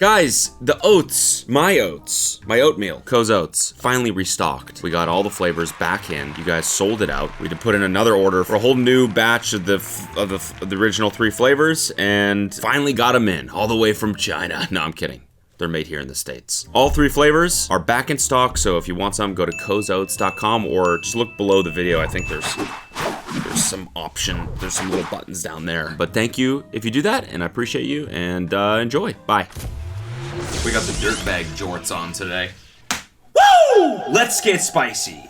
Guys, the oats, my oatmeal, Co's Oats, finally restocked. We got all the flavors back in. You guys sold it out. We had to put in another order for a whole new batch of the original 3 flavors, and finally got them in, all the way from China. No, I'm kidding. They're made here in the States. All 3 flavors are back in stock, so if you want some, go to cozoats.com or just look below the video. I think there's some option, there's some little buttons down there. But thank you if you do that, and I appreciate you, and enjoy. Bye. We got the dirtbag jorts on today. Woo! Let's get spicy.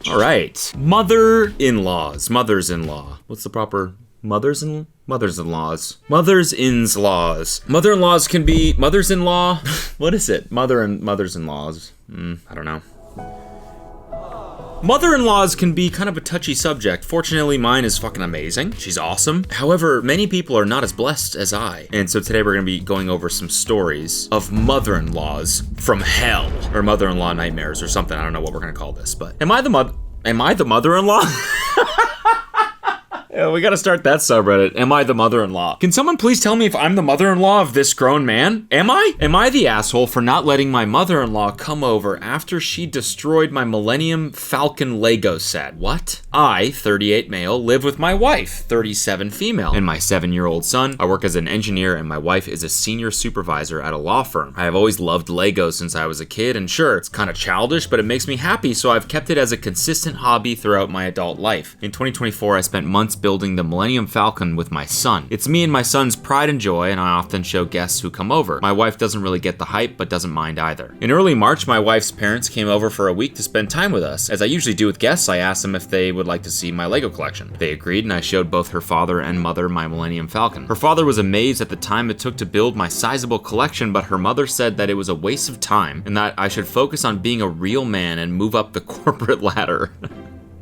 All right. Mothers-in-laws. What's the proper mothers-in-laws? Mothers-in-laws. Mother-in-laws can be mothers-in-law. What is it? Mothers-in-laws. I don't know. Mother-in-laws can be kind of a touchy subject. Fortunately, mine is fucking amazing. She's awesome. However, many people are not as blessed as I. And so today we're gonna be going over some stories of mother-in-laws from hell. Or mother-in-law nightmares or something. I don't know what we're gonna call this, but am I the mother-in-law? Yeah, we gotta start that subreddit. Am I the mother-in-law? Can someone please tell me if I'm the mother-in-law of this grown man? Am I? Am I the asshole for not letting my mother-in-law come over after she destroyed my Millennium Falcon Lego set? What? I, 38 male, live with my wife, 37 female, and my 7-year-old son. I work as an engineer and my wife is a senior supervisor at a law firm. I have always loved Legos since I was a kid, and sure, it's kind of childish, but it makes me happy, so I've kept it as a consistent hobby throughout my adult life. In 2024, I spent months building the Millennium Falcon with my son. It's me and my son's pride and joy, and I often show guests who come over. My wife doesn't really get the hype, but doesn't mind either. In early March, my wife's parents came over for a week to spend time with us. As I usually do with guests, I asked them if they would like to see my Lego collection. They agreed, and I showed both her father and mother my Millennium Falcon. Her father was amazed at the time it took to build my sizable collection, but her mother said that it was a waste of time, and that I should focus on being a real man and move up the corporate ladder.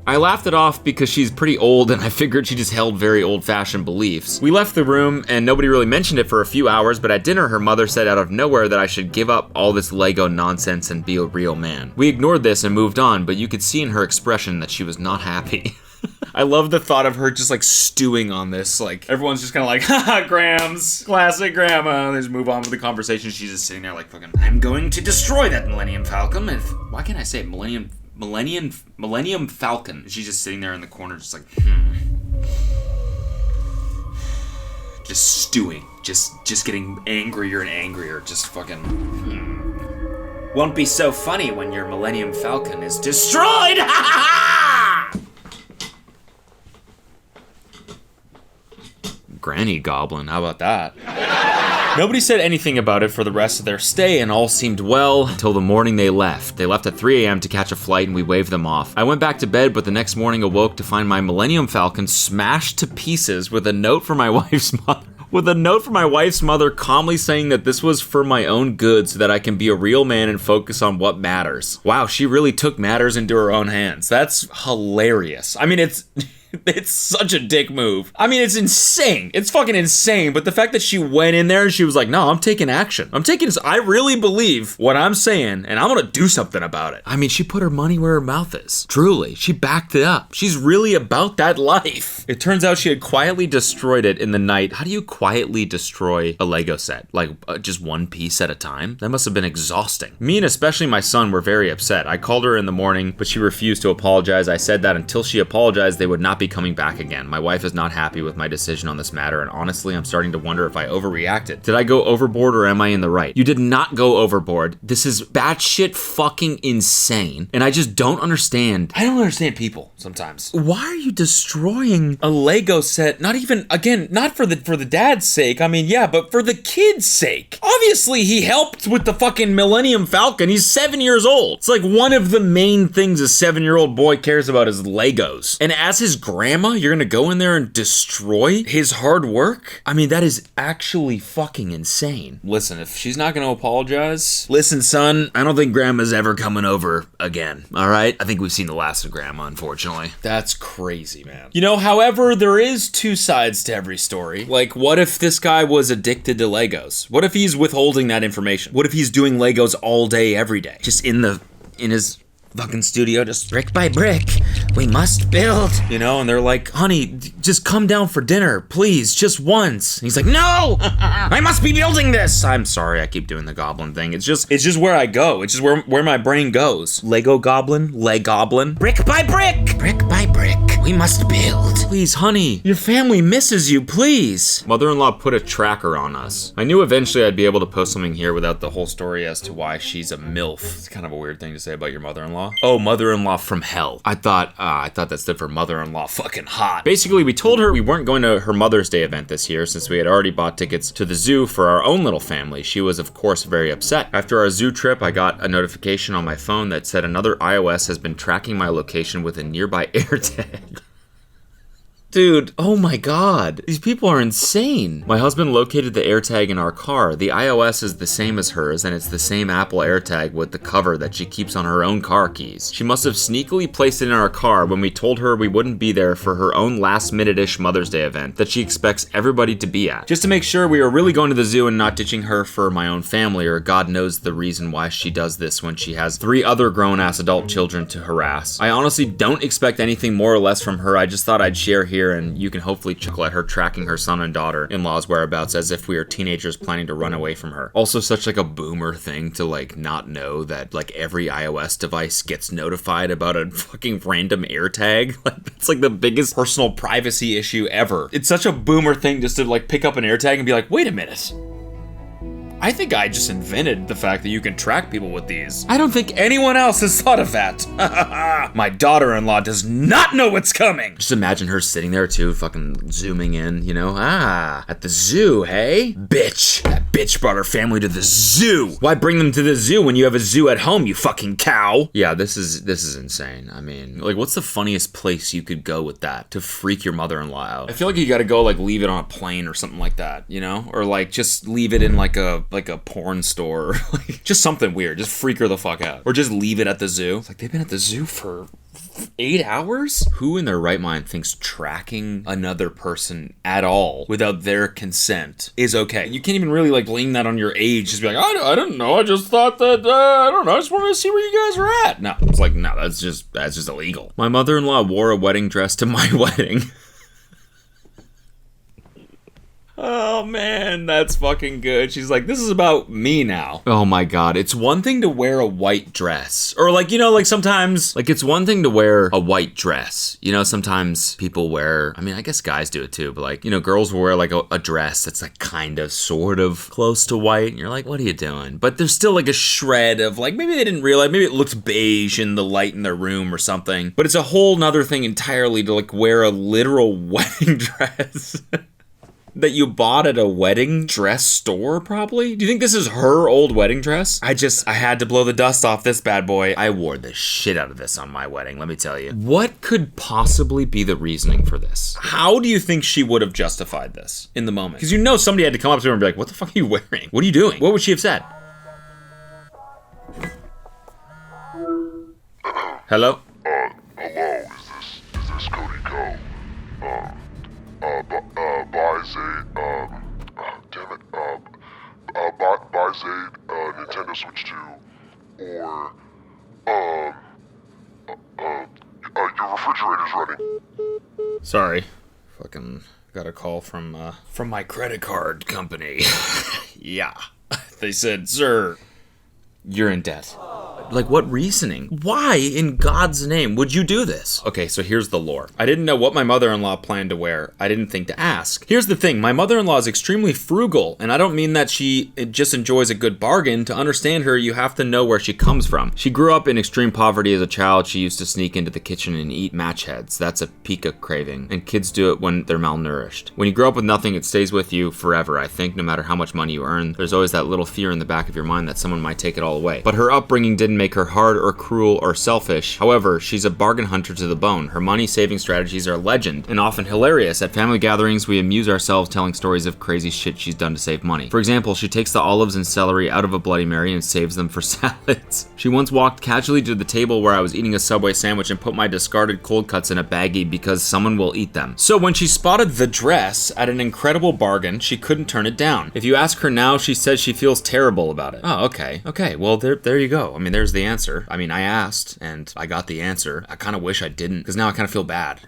I laughed it off because she's pretty old and I figured she just held very old-fashioned beliefs. We left the room and nobody really mentioned it for a few hours, but at dinner her mother said out of nowhere that I should give up all this Lego nonsense and be a real man. We ignored this and moved on, but you could see in her expression that she was not happy. I love the thought of her just like stewing on this. Like everyone's just kind of like, haha, Grams, classic grandma. They just move on with the conversation. She's just sitting there like fucking, I'm going to destroy that Millennium Falcon. And why can't I say it? Millennium Falcon. She's just sitting there in the corner, just like, just stewing, just getting angrier and angrier, just fucking. Won't be so funny when your Millennium Falcon is destroyed. Granny Goblin, how about that? Nobody said anything about it for the rest of their stay and all seemed well until the morning they left. They left at 3 a.m. to catch a flight and we waved them off. I went back to bed, but the next morning awoke to find my Millennium Falcon smashed to pieces with a note from my wife's mother. Calmly saying that this was for my own good so that I can be a real man and focus on what matters. Wow, she really took matters into her own hands. That's hilarious. I mean, it's such a dick move. I mean, it's insane. It's fucking insane. But the fact that she went in there and she was like, no, I'm taking action. I really believe what I'm saying and I'm gonna do something about it. I mean, she put her money where her mouth is. Truly, she backed it up. She's really about that life. It turns out she had quietly destroyed it in the night. How do you quietly destroy a Lego set? Like just one piece at a time? That must have been exhausting. Me and especially my son were very upset. I called her in the morning, but she refused to apologize. I said that until she apologized, they would not be coming back again. My wife is not happy with my decision on this matter, and honestly, I'm starting to wonder if I overreacted. Did I go overboard or am I in the right? You did not go overboard. This is batshit fucking insane, and I just don't understand. I don't understand people sometimes. Why are you destroying a Lego set? Not even, again, not for the dad's sake. I mean, yeah, but for the kid's sake. Obviously, he helped with the fucking Millennium Falcon. He's 7 years old. It's like one of the main things a 7-year-old boy cares about is Legos. And as his grandma, you're gonna go in there and destroy his hard work? I mean, that is actually fucking insane. Listen, if she's not gonna apologize, listen, son, I don't think grandma's ever coming over again, all right? I think we've seen the last of grandma, unfortunately. That's crazy, man. You know, however, there is 2 sides to every story. Like, what if this guy was addicted to Legos? What if he's withholding that information? What if he's doing Legos all day, every day? Just in his fucking studio, just brick by brick, We must build. You know, and they're like, honey, just come down for dinner, please, just once. And he's like, no, I must be building this. I'm sorry, I keep doing the goblin thing. It's just where I go. It's just where my brain goes. Lego goblin, leg goblin. Brick by brick. Brick by brick. We must build. Please, honey, your family misses you, please. Mother-in-law put a tracker on us. I knew eventually I'd be able to post something here without the whole story as to why she's a MILF. It's kind of a weird thing to say about your mother-in-law. Oh, mother-in-law from hell. I thought that stood for mother-in-law fucking hot. Basically, we told her we weren't going to her Mother's Day event this year since we had already bought tickets to the zoo for our own little family. She was, of course, very upset. After our zoo trip, I got a notification on my phone that said another iOS has been tracking my location with a nearby AirTag. Dude, oh my god. These people are insane. My husband located the AirTag in our car. The iOS is the same as hers, and it's the same Apple AirTag with the cover that she keeps on her own car keys. She must have sneakily placed it in our car when we told her we wouldn't be there for her own last-minute-ish Mother's Day event that she expects everybody to be at. Just to make sure we were really going to the zoo and not ditching her for my own family, or God knows the reason why she does this when she has 3 other grown-ass adult children to harass. I honestly don't expect anything more or less from her. I just thought I'd share here, and you can hopefully chuckle at her tracking her son and daughter-in-law's whereabouts as if we are teenagers planning to run away from her. Also such like a boomer thing to like not know that like every iOS device gets notified about a fucking random AirTag. Like it's like the biggest personal privacy issue ever. It's such a boomer thing just to like pick up an AirTag and be like, wait a minute. I think I just invented the fact that you can track people with these. I don't think anyone else has thought of that. My daughter-in-law does not know what's coming. Just imagine her sitting there too, fucking zooming in, you know? At the zoo, hey? Bitch. That bitch brought her family to the zoo. Why bring them to the zoo when you have a zoo at home, you fucking cow? Yeah, this is insane. I mean, like, what's the funniest place you could go with that to freak your mother-in-law out? I feel like you gotta go, like, leave it on a plane or something like that, you know? Or, like, just leave it in, like a porn store, like just something weird, just freak her the fuck out, or just leave it at the zoo. It's like they've been at the zoo for 8 hours? Who in their right mind thinks tracking another person at all without their consent is okay? You can't even really like blame that on your age. Just be like, I don't know. I just thought that, I don't know. I just wanted to see where you guys are at. No, it's like, no, that's just illegal. My mother-in-law wore a wedding dress to my wedding. Oh man, that's fucking good. She's like, this is about me now. Oh my god, it's one thing to wear a white dress. Or like, you know, like sometimes, like it's one thing to wear a white dress. You know, sometimes people wear, I mean, I guess guys do it too, but like, you know, girls will wear like a dress that's like kind of, sort of close to white. And you're like, what are you doing? But there's still like a shred of like, maybe they didn't realize, maybe it looked beige in the light in their room or something. But it's a whole nother thing entirely to like wear a literal wedding dress. That you bought at a wedding dress store, probably? Do you think this is her old wedding dress? I had to blow the dust off this bad boy. I wore the shit out of this on my wedding, let me tell you. What could possibly be the reasoning for this? How do you think she would have justified this in the moment? Because you know somebody had to come up to her and be like, what the fuck are you wearing? What are you doing? What would she have said? Hello? Hello, is this Cody Co? Buy Zade, damn it, buy Zade, Nintendo Switch 2, or, your refrigerator's running. Sorry. Fucking got a call from my credit card company. Yeah. They said, sir, you're in debt. Like, what reasoning? Why, in God's name, would you do this? Okay, so here's the lore. I didn't know what my mother-in-law planned to wear. I didn't think to ask. Here's the thing. My mother-in-law is extremely frugal, and I don't mean that she just enjoys a good bargain. To understand her, you have to know where she comes from. She grew up in extreme poverty as a child. She used to sneak into the kitchen and eat match heads. That's a Pika craving, and kids do it when they're malnourished. When you grow up with nothing, it stays with you forever, I think, no matter how much money you earn. There's always that little fear in the back of your mind that someone might take it all away. But her upbringing didn't make her hard or cruel or selfish. However, she's a bargain hunter to the bone. Her money-saving strategies are legend and often hilarious. At family gatherings, we amuse ourselves telling stories of crazy shit she's done to save money. For example, she takes the olives and celery out of a Bloody Mary and saves them for salads. She once walked casually to the table where I was eating a Subway sandwich and put my discarded cold cuts in a baggie because someone will eat them. So when she spotted the dress at an incredible bargain, she couldn't turn it down. If you ask her now, she says she feels terrible about it. Oh, okay. Okay, well, there you go. I mean, there's the answer. I mean, I asked, and I got the answer. I kind of wish I didn't, because now I kind of feel bad.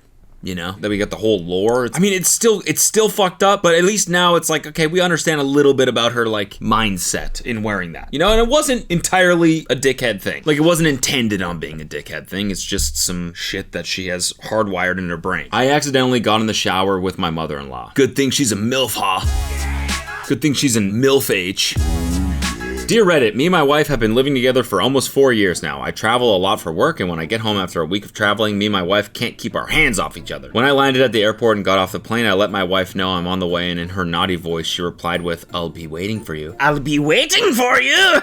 You know, that we got the whole lore. I mean, it's still fucked up, but at least now it's like, okay, we understand a little bit about her, like, mindset in wearing that. You know, and it wasn't entirely a dickhead thing. Like, it wasn't intended on being a dickhead thing. It's just some shit that she has hardwired in her brain. I accidentally got in the shower with my mother-in-law. Good thing she's a MILF, huh? Good thing she's in MILF H. Dear Reddit, me and my wife have been living together for almost 4 years now. I travel a lot for work, and when I get home after a week of traveling, me and my wife can't keep our hands off each other. When I landed at the airport and got off the plane, I let my wife know I'm on the way, and in her naughty voice, she replied with, "I'll be waiting for you." I'll be waiting for you!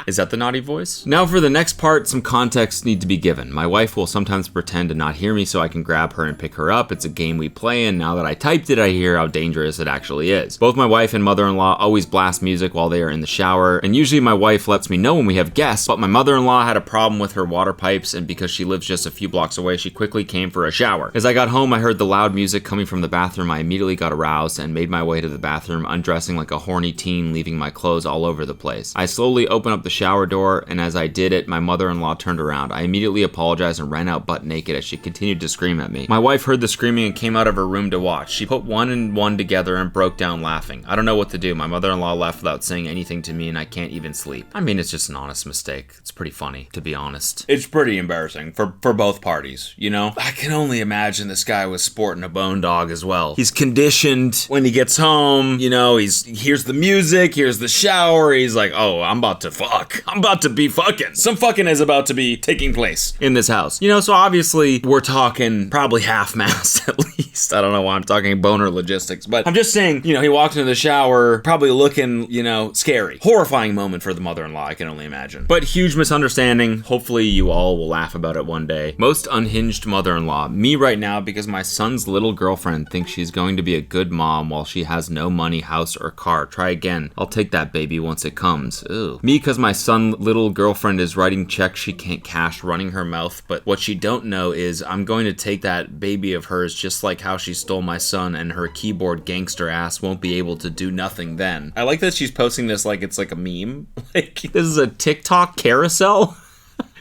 Is that the naughty voice? Now for the next part, some context need to be given. My wife will sometimes pretend to not hear me so I can grab her and pick her up. It's a game we play, and now that I typed it, I hear how dangerous it actually is. Both my wife and mother-in-law always blast music while they are in the shower, and usually my wife lets me know when we have guests, but my mother-in-law had a problem with her water pipes, and because she lives just a few blocks away, she quickly came for a shower. As I got home, I heard the loud music coming from the bathroom. I immediately got aroused and made my way to the bathroom, undressing like a horny teen, leaving my clothes all over the place. I slowly opened up the shower door, and as I did it, my mother-in-law turned around. I immediately apologized and ran out butt naked as she continued to scream at me. My wife heard the screaming and came out of her room to watch. She put one and one together and broke down laughing. I don't know what to do. My mother-in-law left without saying anything to me, and I can't even sleep. I mean, it's just an honest mistake. It's pretty funny, to be honest. It's pretty embarrassing for both parties, you know? I can only imagine this guy was sporting a bone dog as well. He's conditioned when he gets home, you know, he hears the music, hears the shower, he's like, oh, I'm about to fuck. I'm about to be fucking. Some fucking is about to be taking place in this house. You know, so obviously we're talking probably half-mast at least. I don't know why I'm talking boner logistics, but I'm just saying, you know, he walked into the shower probably looking, you know, scary. Horrifying moment for the mother-in-law, I can only imagine. But huge misunderstanding. Hopefully you all will laugh about it one day. Most unhinged mother-in-law. Me right now because my son's little girlfriend thinks she's going to be a good mom while she has no money, house, or car. Try again. I'll take that baby once it comes. Ew. Me because my son little girlfriend is writing checks she can't cash, running her mouth, but what she don't know is I'm going to take that baby of hers just like how she stole my son, and her keyboard gangster ass won't be able to do nothing then. I like that she's posting this like it's like a meme. Like, this is a TikTok carousel.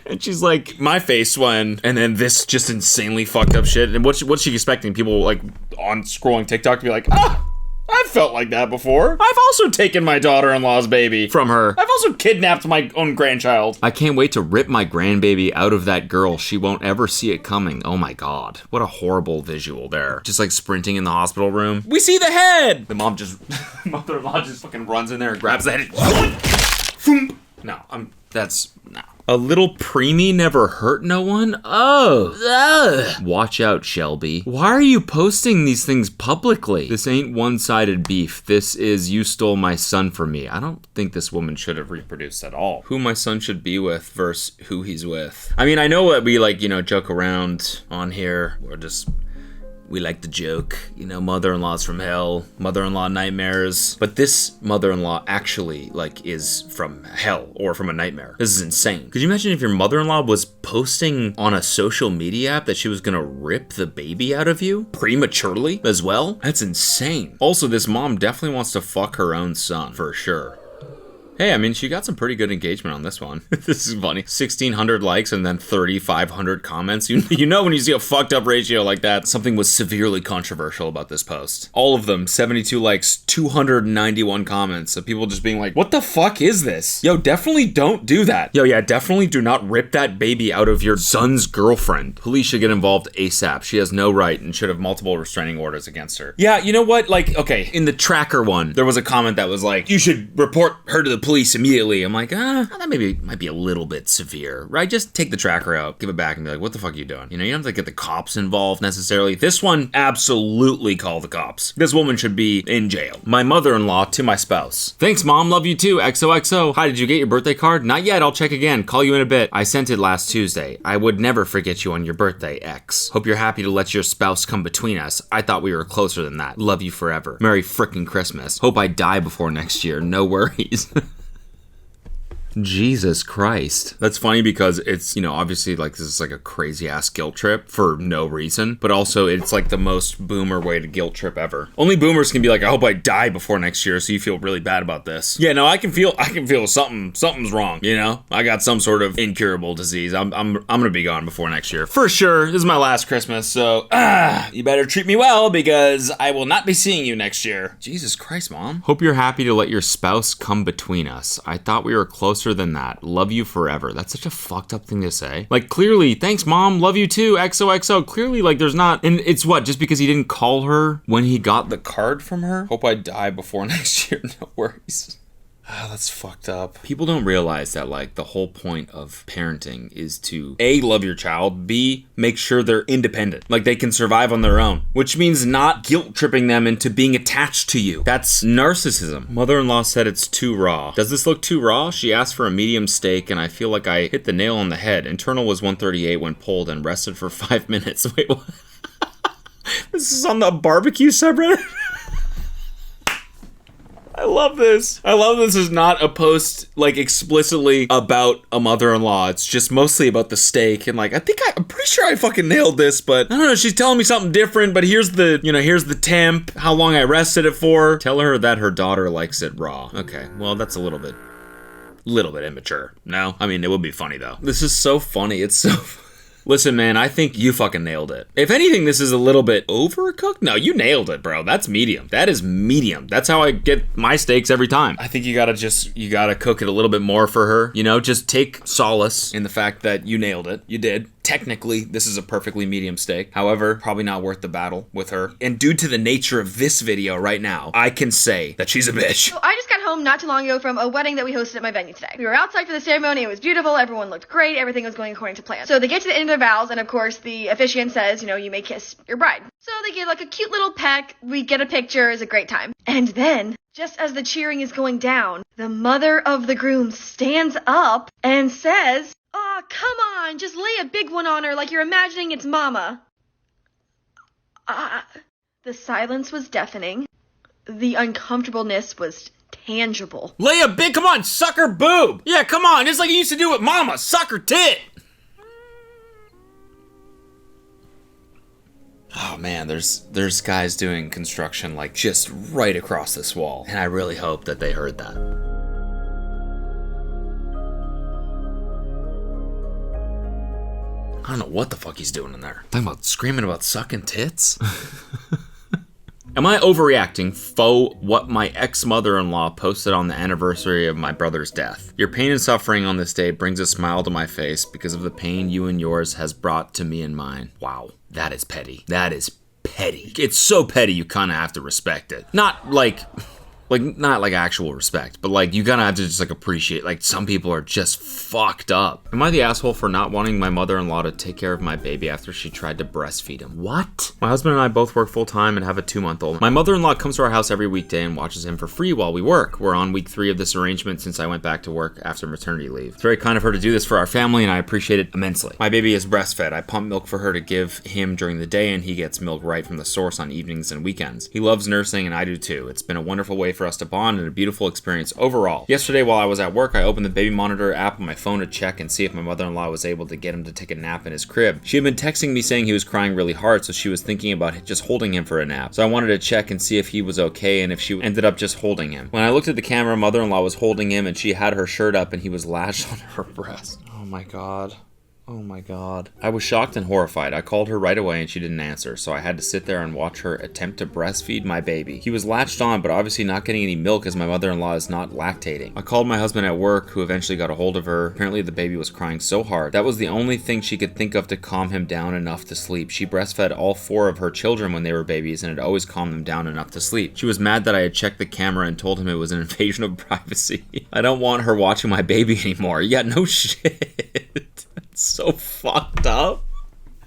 And she's like, my face when, and then this just insanely fucked up shit. And what's she expecting? People like on scrolling TikTok to be like, I've felt like that before. I've also taken my daughter-in-law's baby from her. I've also kidnapped my own grandchild. I can't wait to rip my grandbaby out of that girl. She won't ever see it coming. Oh my God. What a horrible visual there. Just like sprinting in the hospital room. We see the head! The mother-in-law just fucking runs in there and grabs the head. No, no. A little preemie never hurt no one? Oh. Ugh. Watch out, Shelby. Why are you posting these things publicly? This ain't one-sided beef. This is you stole my son from me. I don't think this woman should have reproduced at all. Who my son should be with versus who he's with. I mean, I know that we like, you know, joke around on here. We like to joke, you know, mother-in-law's from hell, mother-in-law nightmares. But this mother-in-law actually, like, is from hell or from a nightmare. This is insane. Could you imagine if your mother-in-law was posting on a social media app that she was gonna rip the baby out of you prematurely as well? That's insane. Also, this mom definitely wants to fuck her own son, for sure. Hey, I mean, she got some pretty good engagement on this one. This is funny. 1,600 likes and then 3,500 comments. You know when you see a fucked up ratio like that, something was severely controversial about this post. All of them, 72 likes, 291 comments of people just being like, what the fuck is this? Yo, definitely don't do that. Yo, yeah, definitely do not rip that baby out of your son's girlfriend. Police should get involved ASAP. She has no right and should have multiple restraining orders against her. Yeah, you know what? Like, okay, in the tracker one, there was a comment that was like, you should report her to the police immediately. I'm like, that might be a little bit severe, right? Just take the tracker out, give it back, and be like, what the fuck are you doing? You know, you don't have to get the cops involved necessarily. This one, absolutely call the cops. This woman should be in jail. My mother-in-law to my spouse. Thanks, Mom. Love you too. XOXO. Hi, did you get your birthday card? Not yet. I'll check again. Call you in a bit. I sent it last Tuesday. I would never forget you on your birthday, X. Hope you're happy to let your spouse come between us. I thought we were closer than that. Love you forever. Merry frickin' Christmas. Hope I die before next year. No worries. Jesus Christ. That's funny because it's, obviously like this is like a crazy ass guilt trip for no reason, but also it's like the most boomer way to guilt trip ever. Only boomers can be like, I hope I die before next year so you feel really bad about this. Yeah, no, I can feel something's wrong, I got some sort of incurable disease. I'm gonna be gone before next year. For sure. This is my last Christmas, so you better treat me well because I will not be seeing you next year. Jesus Christ, Mom. Hope you're happy to let your spouse come between us. I thought we were closer than that. Love you forever. That's such a fucked up thing to say. Like, clearly, thanks, Mom. Love you too. XOXO. Clearly, like, there's not. And it's what? Just because he didn't call her when he got the card from her? Hope I die before next year. No worries. Oh, that's fucked up. People don't realize that, like, the whole point of parenting is to A, love your child, B, make sure they're independent. Like, they can survive on their own, which means not guilt tripping them into being attached to you. That's narcissism. Mother-in-law said it's too raw. Does this look too raw? She asked for a medium steak, and I feel like I hit the nail on the head. Internal was 138 when pulled and rested for 5 minutes. Wait, what? This is on the barbecue subreddit? I love this. I love this is not a post, like, explicitly about a mother-in-law. It's just mostly about the steak. And, like, I'm pretty sure I fucking nailed this, but I don't know. She's telling me something different, but here's the temp, how long I rested it for. Tell her that her daughter likes it raw. Okay, well, that's a little bit immature. No? I mean, it would be funny, though. This is so funny. It's so... Listen, man, I think you fucking nailed it. If anything, this is a little bit overcooked. No, you nailed it, bro. That's medium. That is medium. That's how I get my steaks every time. I think you gotta cook it a little bit more for her. Just take solace in the fact that you nailed it. You did. Technically, this is a perfectly medium steak. However, probably not worth the battle with her. And due to the nature of this video right now, I can say that she's a bitch. So I just got home not too long ago from a wedding that we hosted at my venue today. We were outside for the ceremony. It was beautiful. Everyone looked great. Everything was going according to plan. So they get to the end of their vows, and of course, the officiant says, you may kiss your bride. So they give like a cute little peck. We get a picture. It's a great time. And then, just as the cheering is going down, the mother of the groom stands up and says, "Aw, come on, just lay a big one on her like you're imagining it's mama." The silence was deafening. The uncomfortableness was tangible. Come on, suck her boob. Yeah, come on, just like you used to do with mama, suck her tit. Oh man, there's guys doing construction like just right across this wall. And I really hope that they heard that. I don't know what the fuck he's doing in there. Talking about screaming about sucking tits? Am I overreacting? What my ex-mother-in-law posted on the anniversary of my brother's death. Your pain and suffering on this day brings a smile to my face because of the pain you and yours has brought to me and mine. Wow, that is petty. That is petty. It's so petty you kind of have to respect it. Not like actual respect, but like you gotta have to just like appreciate, like some people are just fucked up. Am I the asshole for not wanting my mother-in-law to take care of my baby after she tried to breastfeed him? What? My husband and I both work full-time and have a 2-month-old. My mother-in-law comes to our house every weekday and watches him for free while we work. We're on week 3 of this arrangement since I went back to work after maternity leave. It's very kind of her to do this for our family and I appreciate it immensely. My baby is breastfed. I pump milk for her to give him during the day and he gets milk right from the source on evenings and weekends. He loves nursing and I do too. It's been a wonderful way for us to bond and a beautiful experience overall. Yesterday while I was at work, I opened the baby monitor app on my phone to check and see if my mother-in-law was able to get him to take a nap in his crib. She had been texting me saying he was crying really hard, so she was thinking about just holding him for a nap. So I wanted to check and see if he was okay and if she ended up just holding him. When I looked at the camera, mother-in-law was holding him and she had her shirt up and he was lashed on her breast. Oh my god. Oh my god. I was shocked and horrified. I called her right away and she didn't answer, so I had to sit there and watch her attempt to breastfeed my baby. He was latched on, but obviously not getting any milk as my mother-in-law is not lactating. I called my husband at work, who eventually got a hold of her. Apparently the baby was crying so hard. That was the only thing she could think of to calm him down enough to sleep. She breastfed all 4 of her children when they were babies and it always calmed them down enough to sleep. She was mad that I had checked the camera and told him it was an invasion of privacy. I don't want her watching my baby anymore. Yeah, no shit. So fucked up.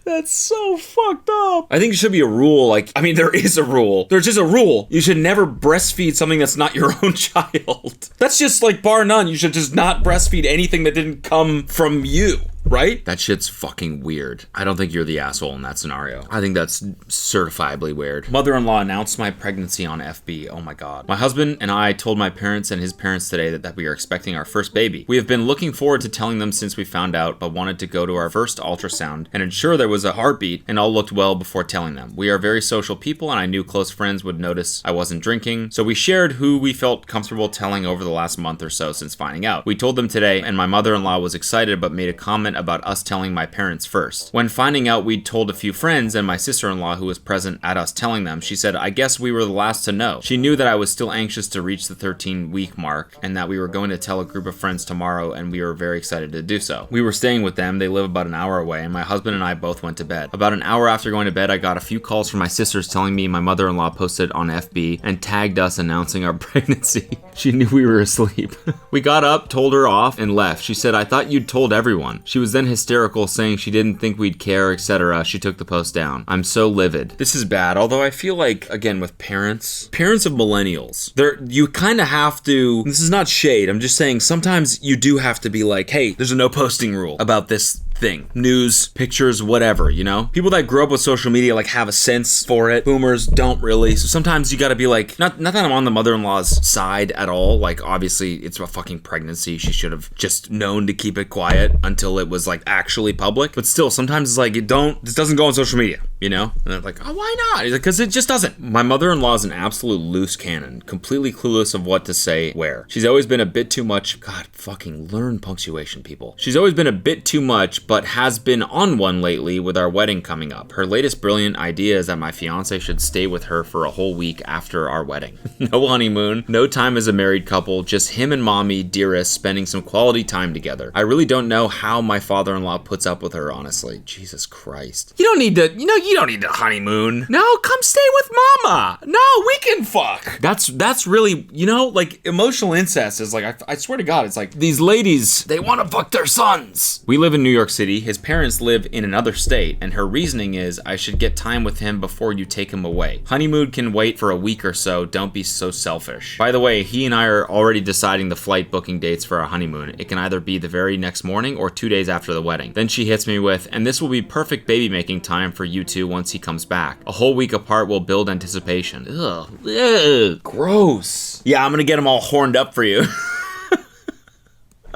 That's so fucked up. I think it should be a rule. There is a rule. There's just a rule. You should never breastfeed something that's not your own child. That's just like bar none. You should just not breastfeed anything that didn't come from you. right? That shit's fucking weird. I don't think you're the asshole in that scenario. I think that's certifiably weird. Mother-in-law announced my pregnancy on FB. Oh my God. My husband and I told my parents and his parents today that we are expecting our first baby. We have been looking forward to telling them since we found out, but wanted to go to our first ultrasound and ensure there was a heartbeat and all looked well before telling them. We are very social people and I knew close friends would notice I wasn't drinking, so we shared who we felt comfortable telling over the last month or so since finding out. We told them today and my mother-in-law was excited but made a comment about us telling my parents first. When finding out we'd told a few friends and my sister-in-law who was present at us telling them, she said, I guess we were the last to know. She knew that I was still anxious to reach the 13-week mark and that we were going to tell a group of friends tomorrow and we were very excited to do so. We were staying with them, they live about an hour away, and my husband and I both went to bed. About an hour after going to bed, I got a few calls from my sisters telling me my mother-in-law posted on FB and tagged us announcing our pregnancy. She knew we were asleep. We got up, told her off, and left. She said, I thought you'd told everyone. She was then hysterical, saying she didn't think we'd care, etc. She took the post down. I'm so livid. This is bad, although I feel like, again, with parents of millennials, you kind of have to, this is not shade, I'm just saying sometimes you do have to be like, hey, there's a no posting rule about this thing. News, pictures, whatever, you know? People that grew up with social media like have a sense for it. Boomers don't really. So sometimes you gotta be like, not that I'm on the mother-in-law's side at all. Like, obviously, it's a fucking pregnancy. She should have just known to keep it quiet until it was like actually public. But still, sometimes it's like, this doesn't go on social media, you know? And they're like, oh, why not? He's like, because it just doesn't. My mother-in-law is an absolute loose cannon, completely clueless of what to say where. She's always been a bit too much. God, fucking learn punctuation, people. She's always been a bit too much, but has been on one lately with our wedding coming up. Her latest brilliant idea is that my fiance should stay with her for a whole week after our wedding. No honeymoon, no time as a married couple, just him and mommy, dearest, spending some quality time together. I really don't know how my father-in-law puts up with her, honestly. Jesus Christ. You don't need to honeymoon. No, come stay with mama. No, we can fuck. That's really, like emotional incest is like, I swear to God, it's like these ladies, they want to fuck their sons. We live in New York City. His parents live in another state, and her reasoning is I should get time with him before you take him away. Honeymoon can wait for a week or so. Don't be so selfish. By the way, he and I are already deciding the flight booking dates for our honeymoon. It can either be the very next morning or 2 days after the wedding. Then she hits me with, and this will be perfect baby making time for you two once he comes back. A whole week apart will build anticipation. Ugh, gross. Yeah, I'm gonna get him all horned up for you.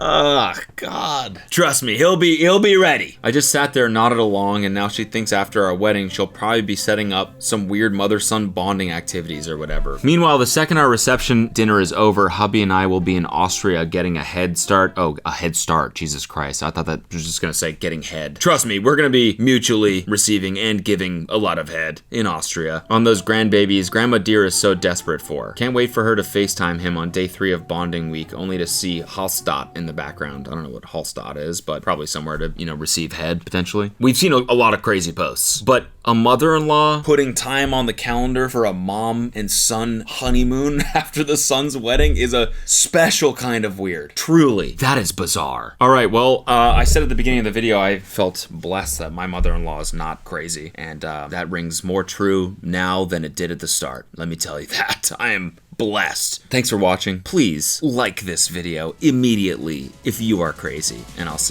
Oh, God. Trust me, he'll be ready. I just sat there, nodded along, and now she thinks after our wedding, she'll probably be setting up some weird mother-son bonding activities or whatever. Meanwhile, the second our reception dinner is over, hubby and I will be in Austria getting a head start. Oh, a head start. Jesus Christ. I thought that was just gonna say getting head. Trust me, we're gonna be mutually receiving and giving a lot of head in Austria. On those grandbabies, Grandma Dear is so desperate for. Can't wait for her to FaceTime him on day 3 of bonding week, only to see Hallstatt in the background. I don't know what Hallstatt is, but probably somewhere to, receive head, potentially. We've seen a lot of crazy posts, but a mother-in-law putting time on the calendar for a mom and son honeymoon after the son's wedding is a special kind of weird. Truly, that is bizarre. All right, well, I said at the beginning of the video, I felt blessed that my mother-in-law is not crazy, and that rings more true now than it did at the start. Let me tell you that. I am blessed. Thanks for watching. Please like this video immediately if you are crazy, and I'll see you